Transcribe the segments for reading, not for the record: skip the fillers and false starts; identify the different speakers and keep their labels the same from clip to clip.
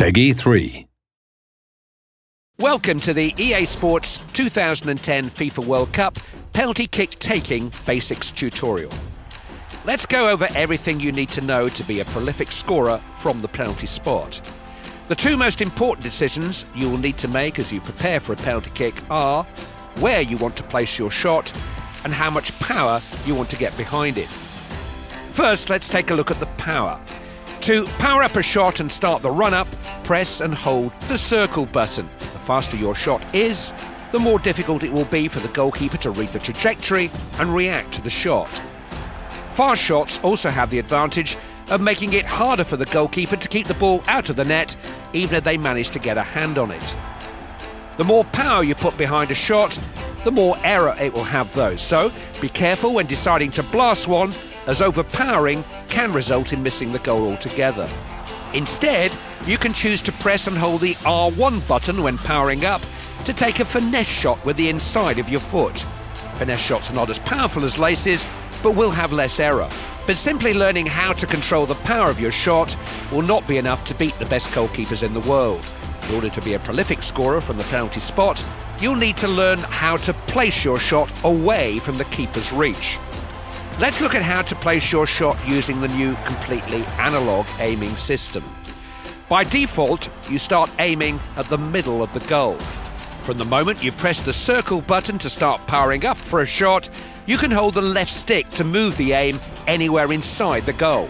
Speaker 1: Peggy 3.
Speaker 2: Welcome to the EA Sports 2010 FIFA World Cup penalty kick taking basics tutorial. Let's go over everything you need to know to be a prolific scorer from the penalty spot. The two most important decisions you will need to make as you prepare for a penalty kick are where you want to place your shot and how much power you want to get behind it. First, let's take a look at the power. To power up a shot and start the run-up, press and hold the circle button. The faster your shot is, the more difficult it will be for the goalkeeper to read the trajectory and react to the shot. Fast shots also have the advantage of making it harder for the goalkeeper to keep the ball out of the net, even if they manage to get a hand on it. The more power you put behind a shot, the more error it will have though, so be careful when deciding to blast one, as overpowering can result in missing the goal altogether. Instead, you can choose to press and hold the R1 button when powering up to take a finesse shot with the inside of your foot. Finesse shots are not as powerful as laces, but will have less error. But simply learning how to control the power of your shot will not be enough to beat the best goalkeepers in the world. In order to be a prolific scorer from the penalty spot, you'll need to learn how to place your shot away from the keeper's reach. Let's look at how to place your shot using the new completely analog aiming system. By default, you start aiming at the middle of the goal. From the moment you press the circle button to start powering up for a shot, you can hold the left stick to move the aim anywhere inside the goal.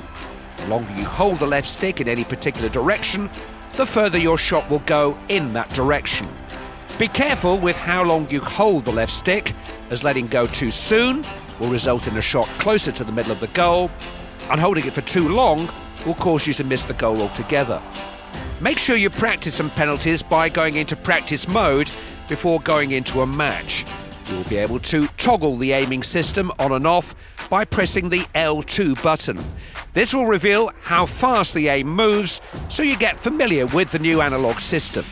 Speaker 2: The longer you hold the left stick in any particular direction, the further your shot will go in that direction. Be careful with how long you hold the left stick, as letting go too soon will result in a shot closer to the middle of the goal, and holding it for too long will cause you to miss the goal altogether. Make sure you practice some penalties by going into practice mode before going into a match. You will be able to toggle the aiming system on and off by pressing the L2 button. This will reveal how fast the aim moves, so you get familiar with the new analog system.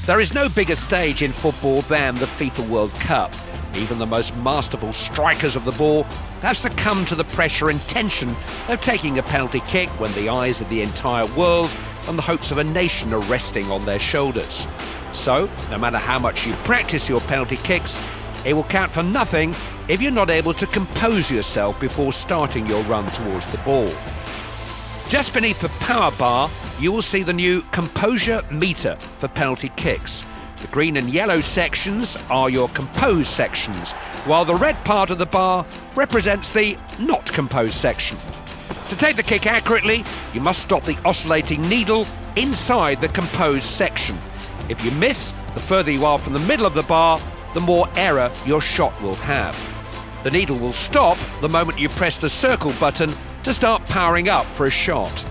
Speaker 2: There is no bigger stage in football than the FIFA World Cup. Even the most masterful strikers of the ball have succumbed to the pressure and tension of taking a penalty kick when the eyes of the entire world and the hopes of a nation are resting on their shoulders. So, no matter how much you practice your penalty kicks, it will count for nothing if you're not able to compose yourself before starting your run towards the ball. Just beneath the power bar, you will see the new composure meter for penalty kicks. The green and yellow sections are your composed sections, while the red part of the bar represents the not composed section. To take the kick accurately, you must stop the oscillating needle inside the composed section. If you miss, the further you are from the middle of the bar, the more error your shot will have. The needle will stop the moment you press the circle button to start powering up for a shot.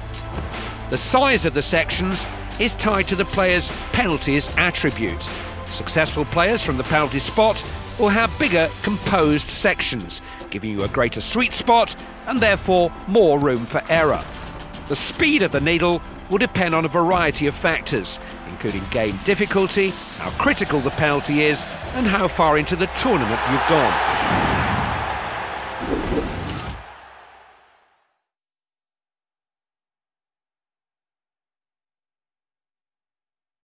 Speaker 2: The size of the sections is tied to the player's penalties attribute. Successful players from the penalty spot will have bigger composed sections, giving you a greater sweet spot and therefore more room for error. The speed of the needle will depend on a variety of factors, including game difficulty, how critical the penalty is, and how far into the tournament you've gone.